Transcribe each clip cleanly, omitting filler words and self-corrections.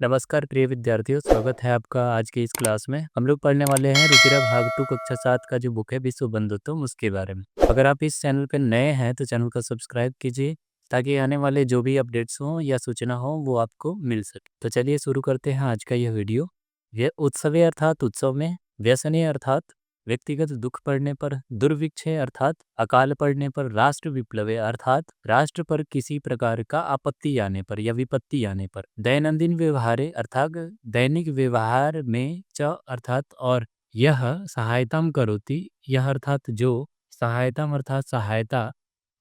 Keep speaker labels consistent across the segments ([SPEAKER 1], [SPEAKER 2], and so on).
[SPEAKER 1] नमस्कार प्रिय विद्यार्थियों, स्वागत है आपका आज की इस क्लास में। हम लोग पढ़ने वाले हैं रुचिरा भाग 2 कक्षा 7 का जो बुक है विश्व बंधुत्व उसके बारे में। अगर आप इस चैनल पे नए हैं तो चैनल को सब्सक्राइब कीजिए ताकि आने वाले जो भी अपडेट्स हों या सूचना हो वो आपको मिल सके। तो चलिए शुरू करते हैं आज का यह वीडियो। यह उत्सवे अर्थात उत्सव में, व्यसने अर्थात व्यक्तिगत दुख पड़ने पर, दुर्भिक्षे अर्थात अकाल पड़ने पर, राष्ट्र विप्लवे अर्थात राष्ट्र पर किसी प्रकार का आपत्ति आने पर या विपत्ति आने पर, दैनंदिन व्यवहारे अर्थात दैनिक व्यवहार में च अर्थात और, यह सहायताम करोति यह अर्थात जो, सहायताम अर्थात सहायता,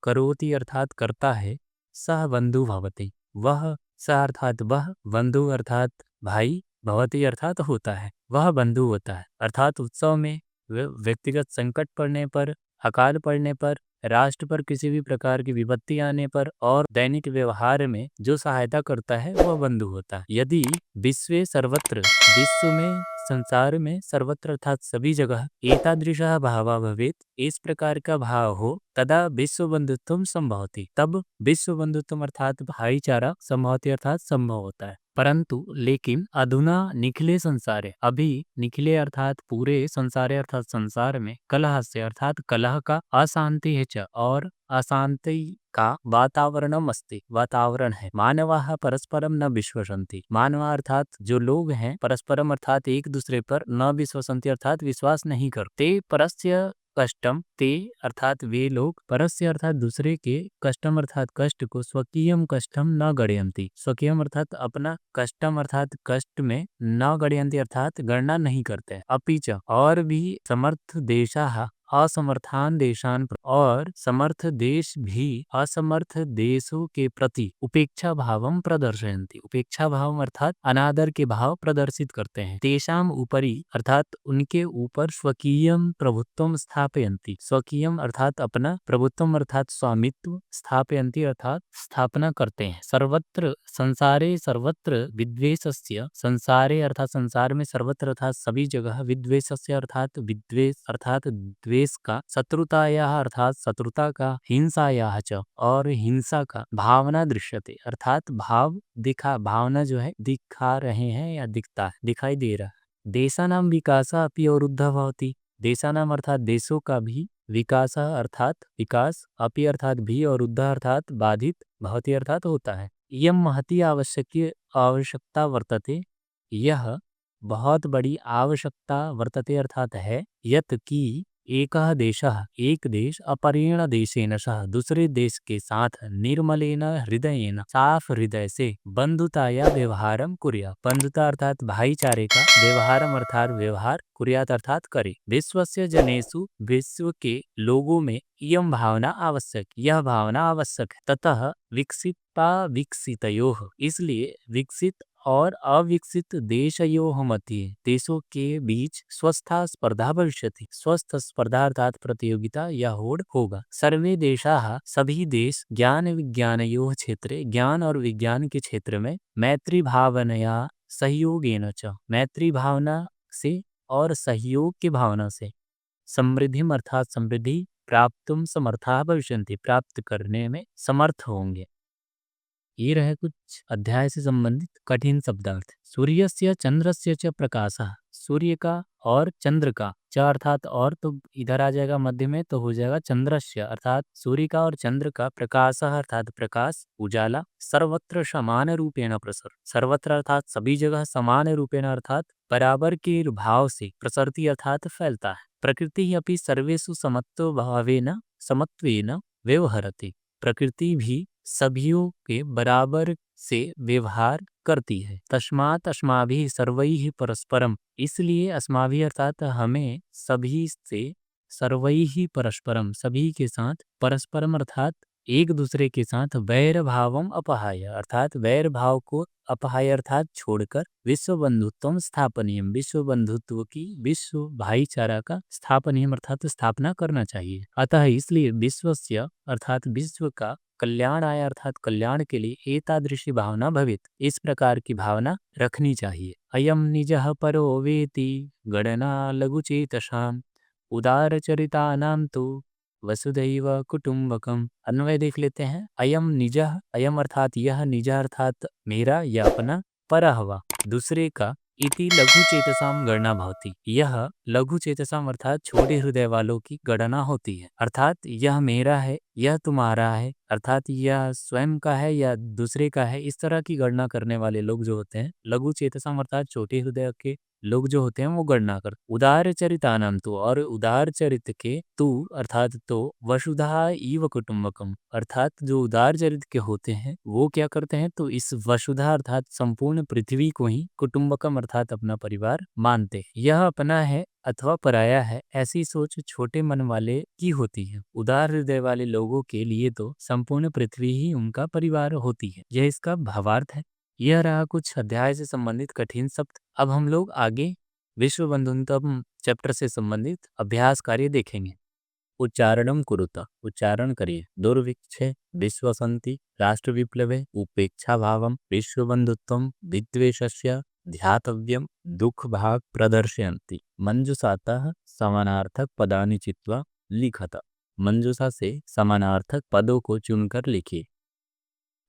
[SPEAKER 1] करोति अर्थात करता है, सह बंधु भवति वह, सह अर्थात वह, बंधु अर्थात भाई, भवति अर्थात होता है, वह बंधु होता है। अर्थात उत्सव में व्यक्तिगत संकट पड़ने पर, अकाल पड़ने पर, राष्ट्र पर किसी भी प्रकार की विपत्ति आने पर और दैनिक व्यवहार में जो सहायता करता है वह बंधु होता है। यदि विश्व सर्वत्र, विश्व में, संसार में, सर्वत्र अर्थात सभी जगह एतादृशः भावः भवेत्, इस प्रकार का भाव हो, तदा विश्व बंधुत्वम संभवति, तब विश्व बंधुत्व अर्थात भाईचारा संभवति अर्थात संभव होता है। परंतु लेकिन अधुना निखिले संसारे, अभी निखिले अर्थात पूरे, संसारे अर्थात संसार में, कलह से अर्थात कलह का, अशांति है च और अशांति का वातावरणम अस्ति वातावरण है। मानवाः परस्परम न विश्वसन्ति, मानवा अर्थात जो लोग हैं, परस्परम अर्थात एक दूसरे पर, न विश्वसन्ति अर्थात विश्वास नहीं करते, परस्य कष्टम, ते अर्थात वे लोग, परस्य अर्थात दूसरे के, कष्टम अर्थात कष्ट को, स्वकीयम कष्टम न गणयन्ति, स्वकीयम अर्थात अपना, कष्टम अर्थात कष्ट में, न गणयन्ति अर्थात गणना नहीं करते। अपीच और भी समर्थ देशाः असमर्थान देशान और समर्थ देश भी असमर्थ देशों के प्रति उपेक्षा भावम प्रदर्शयन्ति, उपेक्षा भाव अर्थात अनादर के भाव प्रदर्शित करते हैं। तेषाम ऊपरी अर्थात उनके ऊपर स्वकीयम प्रभुत्वम स्थापयन्ति, स्वकीयम अर्थात अपना, प्रभुत्वम अर्थात स्वामित्व, स्थापयन्ति अर्थात स्थापना करते हैं। सर्वत्र संसारे सर्वत्र विद्वेषस्य, संसारे अर्थात संसार में, सर्वत्र अर्थात सभी जगह, विद्वेषस्य अर्थात विद्वेष अर्थात द्वेष का, शत्रुतायाः अर्थात शत्रुता का, हिंसायाः च और हिंसा का, भावना दृश्यते अर्थात भाव दिखा, भावना जो है दिखा रहे हैं या दिखता है, दिखाई दे रहा है। देशानाम विकासः अपि अवरुद्धः भवति, देशानाम अर्थात देशों का भी, विकासः अर्थात विकास, अपि अर्थात भी और उद्धः अर्थात बाधित, भवति अर्थात होता है। इयं महती आवश्यकता वर्तते, यह बहुत बड़ी आवश्यकता वर्तते अर्थात है, यत की एकः देशः एक देश अपरेण देशेन सह दूसरे देश के साथ निर्मलेन हृदयेन साफ हृदय से बंधुताया व्यवहारम कुर्यात्, बंधुता अर्थात भाईचारे का, व्यवहारम अर्थात व्यवहार, कुर्यात् अर्थात करे। विश्वस्य जनेषु, विश्व के लोगों में, इयं भावना आवश्यक, यह भावना आवश्यक है। ततः विकसिता विकसितयोः, इसलिए विकसित और अविकसित देशयोः मध्ये, देशों के बीच स्वस्था स्पर्धा भविष्यति, स्वस्थ स्पर्धा अर्थात प्रतियोगिता या होड़ होगा। सर्वे देशाः सभी देश, ज्ञान विज्ञानयोः क्षेत्रे, ज्ञान और विज्ञान के क्षेत्र में, मैत्री भावनया सहयोगेन च, मैत्री भावना से और सहयोग की भावना से, समृद्धिम अर्थात समृद्धि, प्राप्तुम समर्थाः भविष्यन्ति, प्राप्त करने में समर्थ होंगे। ये रहे कुछ अध्याय से संबंधित कठिन शब्दार्थ। सूर्यस्य चंद्रस्य च प्रकाशः, सूर्य का और चंद्र का, च अर्थात और, तो इधर आ जाएगा मध्य में तो हो जाएगा चंद्रस्य अर्थात सूर्य का और चंद्र का, प्रकाशः अर्थात प्रकाश, उजाला, सर्वत्र समान रूपेण प्रसर, सर्वत्र अर्थात सभी जगह, समान रूपेण अर्थात बराबर के भाव से, प्रसरति अर्थात फैलता है। प्रकृति अपि सर्वेषु समत्व भावेन समत्वेन व्यवहरति, प्रकृति भी सभीयों के बराबर से व्यवहार करती है। तस्मात् अस्माभिः सर्वैः परस्परम, इसलिए अस्माभिः अर्थात हमें सभी से, सर्वैः परस्परम सभी के साथ, परस्परम अर्थात एक दूसरे के साथ, वैर भावम अपहाय अर्थात वैर भाव को अपहाय अर्थात छोड़कर, विश्व बंधुत्वम स्थापनीयम, विश्व बंधुत्व की, विश्व भाईचारा का स्थापनीयम अर्थात स्थापना करना चाहिए। अतः इसलिए विश्वस्य अर्थात विश्व का, कल्याण आया अर्थात कल्याण के लिए, एतादृशी भावना भवेत, इस प्रकार की भावना रखनी चाहिए। अयम निजः परो वेति गणना लघुचेतसाम्, उदारचरितानां तु वसुधैव कुटुम्बकम। अन्वय देख लेते हैं। अयम निजः, अयम अर्थात यह, निजः अर्थात मेरा या अपना, परः वा दूसरे का इति लघु चेतसाम गणना भवति। यह लघु चेतसाम अर्थात छोटे हृदय वालों की गणना होती है। अर्थात यह मेरा है, यह तुम्हारा है, अर्थात यह स्वयं का है या दूसरे का है, इस तरह की गणना करने वाले लोग जो होते हैं लघु चेतसाम अर्थात छोटे हृदय के लोग जो होते हैं वो गणना कर। उदार चरितानाम तो, और उदार चरित के तू अर्थात तो वसुधा इव कुटुंबकम अर्थात जो उदार चरित के होते हैं वो क्या करते हैं तो इस वसुधा अर्थात संपूर्ण पृथ्वी को ही कुटुंबकम अर्थात अपना परिवार मानते हैं। यह अपना है अथवा पराया है ऐसी सोच छोटे मन वाले की होती है। उदार हृदय वाले लोगों के लिए तो संपूर्ण पृथ्वी ही उनका परिवार होती है। यह इसका भावार्थ है। यह रहा कुछ अध्याय से संबंधित कठिन शब्द। अब हम लोग आगे विश्व बंधुत्व चैप्टर से संबंधित अभ्यास कार्य देखेंगे। उच्चारणम कुरुत, उच्चारण करिए। दुर्भिक्षे विश्वसंति राष्ट्र विप्लवे उपेक्षा भावम विश्व बंधुत्वम विद्वेषस्य ध्यातव्यम दुख भाग प्रदर्शयन्ति। मंजुषातः समानार्थक पदानि चित्वा लिखत। मंजुषा से समानार्थक पदों को चुनकर लिखिए।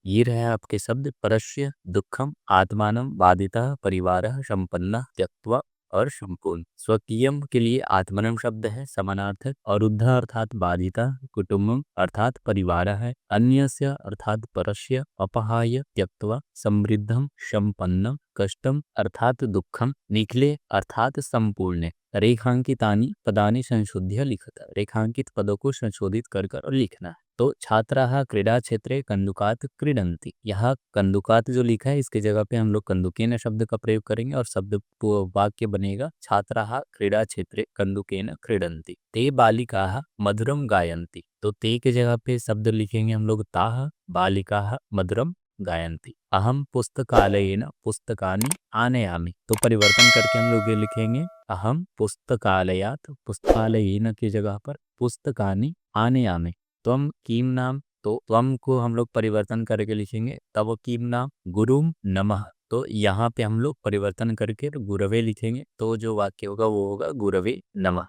[SPEAKER 1] ये रहे आपके शब्द। परस्य दुखम आत्मानम बाधितः परिवारः संपन्नः त्यक्त्वा और संपूर्ण। स्वकीयम के लिए आत्मनम शब्द है समानार्थक। और उद्ध अर्थात बाधिता, कुटुंबम अर्थात परिवार है, अन्यस्य अर्थात परस्य, अपहाय त्यक्त्वा समृद्धम संपन्नम, कष्टम अर्थात दुखम, निखिले अर्थात संपूर्ण। रेखांकितानि पदानि संशोध्य लिखत। रेखांकित पदों को संशोधित कर लिखना है। तो छात्राः क्रीडा क्षेत्रे कंदुकात क्रीडन्ति। यहाँ कंदुकात जो लिखा है इसके जगह पे हम लोग कंदुकेन शब्द का प्रयोग करेंगे और शब्द वाक्य बनेगा छात्राः क्रीडा क्षेत्रे कंदुकेन क्रीडन्ति। ते बालिकाः मधुरम गायन्ति। तो ते के जगह पे शब्द लिखेंगे हम लोग ताः बालिकाः मधुरम गायन्ति। अहम पुस्तकालयेन पुस्तकानि आनयामि। तो परिवर्तन करके हम लोग ये लिखेंगे अहम पुस्तकालयात पुस्तकालयेन की जगह पर पुस्तकानि आनयामि। त्वम कीम नाम, तो त्वम को हम लोग परिवर्तन करके लिखेंगे तव कीम नाम गुरुम नमः। तो यहाँ पे हम लोग परिवर्तन करके गुरवे लिखेंगे। तो जो वाक्य होगा वो होगा गुरवे नमः।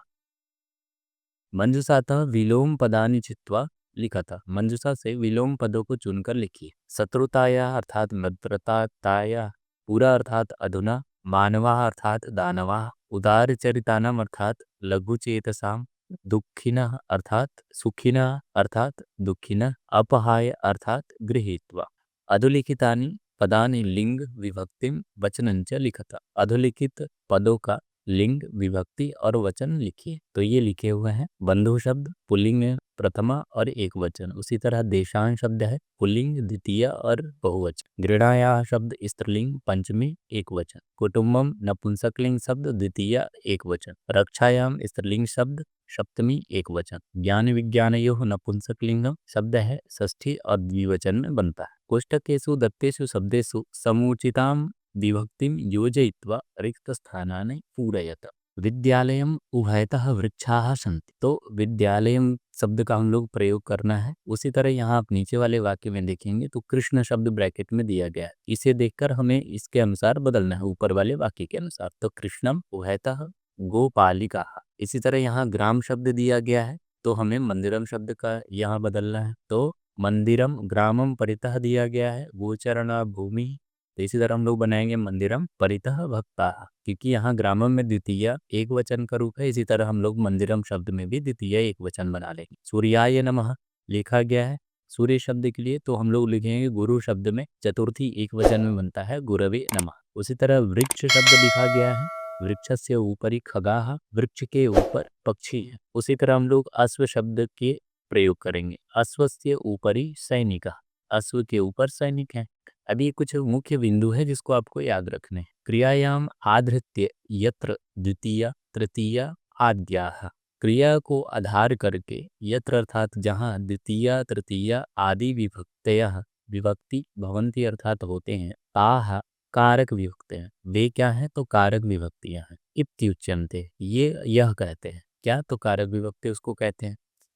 [SPEAKER 1] मंजुषातः विलोम पदानि चित्वा लिखा था। मंजुषा से विलोम पदों को चुनकर लिखिए। शत्रुताया अर्थात मित्रताया, पूरा अर्थात अधुना, मानवा अर्थात दानवा, उदार चरितानाम अर्थात लघु चेतसाम, दुखिनः अर्थात सुखिनः अर्थात दुखिनः, अपहाय अर्थात गृहीत्वा। अधोलिखितानि पदानि लिंग विभक्तिम वचनंच लिखता। अधोलिखित पदों का लिंग विभक्ति और वचन लिखिए। तो ये लिखे हुए हैं बंधु शब्द पुल्लिंग में प्रथमा और एक वचन। उसी तरह देशान शब्द है पुल्लिंग द्वितीय और बहुवचन। गृणाया शब्द स्त्रीलिंग पंचमी एक वचन। कुटुंबम नपुंसकलिंग शब्द द्वितीय एक वचन। रक्षायाम स्त्रीलिंग शब्द सप्तमी एक वचन। ज्ञान विज्ञानयोः नपुंसकलिंग शब्द है षष्ठी और द्विवचन में बनता है। कोष्टकेषु दत्तेषु शब्देषु समुचिताम विभक्तिम योजयित्वा रिक्त स्थानानि पूरयत। विद्यालयम उभयतः वृक्षाः सन्ति। तो विद्यालयम शब्द का हम लोग प्रयोग करना है। उसी तरह यहाँ आप नीचे वाले वाक्य में देखेंगे तो कृष्ण शब्द ब्रैकेट में दिया गया है। इसे देखकर हमें इसके अनुसार बदलना है ऊपर वाले वाक्य के अनुसार। तो कृष्णम उभयतः गोपालिकाः। इसी तरह यहाँ ग्राम शब्द दिया गया है तो हमें मंदिरम शब्द का यहाँ बदलना है। तो मंदिरम ग्रामम परितः दिया गया है गोचरणा भूमि। तो इसी तरह हम लोग बनाएंगे मंदिरम परितः भक्ता, क्योंकि यहाँ ग्रामम में द्वितीय एक वचन का रूप है। इसी तरह हम लोग मंदिरम शब्द में भी द्वितीय एक वचन बना लेंगे। सूर्याय नमः लिखा गया है सूर्य शब्द के लिए तो हम लोग लिखेंगे गुरु शब्द में चतुर्थी एक वचन में बनता है गुरवे नमः। उसी तरह वृक्ष शब्द लिखा गया है वृक्षस्य ऊपरी खगाः, वृक्ष के ऊपर पक्षी है। उसी तरह हम लोग अश्व शब्द के प्रयोग करेंगे अश्वस्य ऊपरी सैनिक, अश्व के ऊपर सैनिक है। अभी कुछ मुख्य बिंदु है जिसको आपको याद रखने हैं। क्रियायाम आधृत्य यत्र द्वितीय तृतीय आद्याः। क्रिया को आधार करके यत्र अर्थात जहाँ द्वितीय तृतीय आदि विभक्तयः विभक्ति भवन्ति अर्थात होते हैं ताः कारक विभक्ति हैं। वे क्या हैं तो कारक विभक्तियां हैं। इत्युच्यन्ते ये यह कहते हैं क्या तो कारक विभक्ति उसको कहते हैं।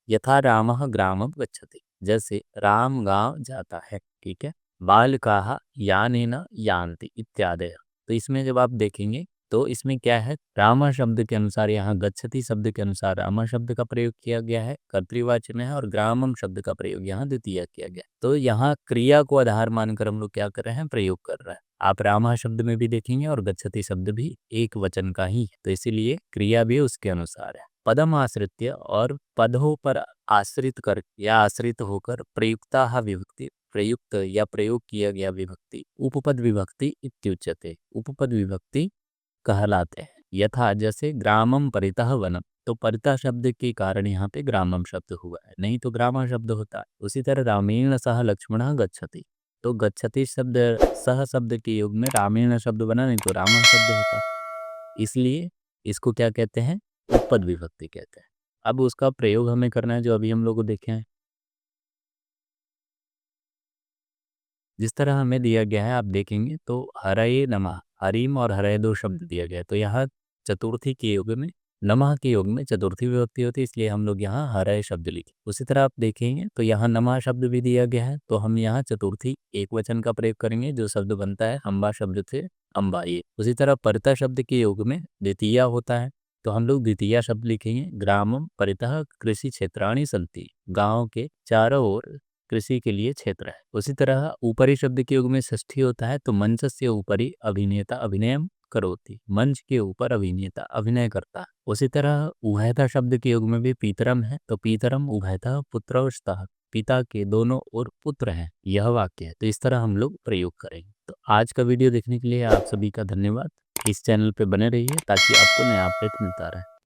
[SPEAKER 1] यथा रामः ग्रामं गच्छति जैसे राम गांव जाता है। ठीक है। बालकाः यानेन यान्ति इत्यादि। तो इसमें जब आप देखेंगे तो इसमें क्या है, राम शब्द के अनुसार यहाँ गच्छति शब्द के अनुसार राम शब्द का प्रयोग किया गया है, कर्तृवाचन है, और ग्रामम शब्द का प्रयोग यहाँ द्वितीय किया गया। तो यहाँ क्रिया को आधार मानकर हम लोग क्या कर रहे हैं, प्रयोग कर रहे हैं। आप रामा शब्द में भी देखेंगे और गच्छति शब्द भी एक वचन का ही है, तो इसीलिए क्रिया भी उसके अनुसार है। पदम आश्रित्य और पदों पर आश्रित कर या आश्रित होकर प्रयुक्ता विभक्ति, प्रयुक्त या प्रयोग किया गया विभक्ति उपपद विभक्ति इत्युच्यते, उपपद विभक्ति कहलाते हैं। यथा जैसे ग्रामम परितः वनम, तो परितः शब्द के कारण यहाँ पे ग्रामम शब्द हुआ है, नहीं तो ग्राम शब्द होता है। उसी तरह रामेण सह लक्ष्मण गच्छति, तो गच्छति शब्द सह शब्द के युग में रामेण शब्द बना, नहीं तो राम शब्द होता। इसलिए इसको क्या कहते हैं, उपपद विभक्ति कहते हैं। अब उसका प्रयोग हमें करना है, जो अभी हम लोग को देखे हैं। जिस तरह हमें दिया गया है आप देखेंगे तो हरये नमः, हरिम और हरय दो शब्द दिया गया है, तो यहाँ चतुर्थी के योग में, नमः के योग में चतुर्थी विभक्ति होती है, इसलिए हम लोग यहाँ हरय शब्द लिखे। उसी तरह आप देखेंगे तो यहाँ नमः शब्द भी दिया गया है, तो हम यहाँ चतुर्थी एक वचन का प्रयोग करेंगे, जो शब्द बनता है अम्बा शब्द से अम्बाये। उसी तरह परितः शब्द के योग में द्वितीया होता है, तो हम लोग द्वितीया शब्द लिखेंगे। ग्रामम परितः कृषि क्षेत्राणि सन्ति, गाँव के चारों ओर कृषि के लिए क्षेत्र है। उसी तरह ऊपरी शब्द के युग में षष्ठी होता है, तो मंचस्य ऊपरी अभिनेता अभिनयम करोति, मंच के ऊपर अभिनेता अभिनय करता है। उसी तरह उभयता शब्द के युग में भी पीतरम है, तो पीतरम उभयता पुत्रौस्तः, पिता के दोनों ओर पुत्र हैं, यह वाक्य है। तो इस तरह हम लोग प्रयोग करेंगे। तो आज का वीडियो देखने के लिए आप सभी का धन्यवाद। इस चैनल पे बने रहिए ताकि आपको नया अपडेट मिलता रहे।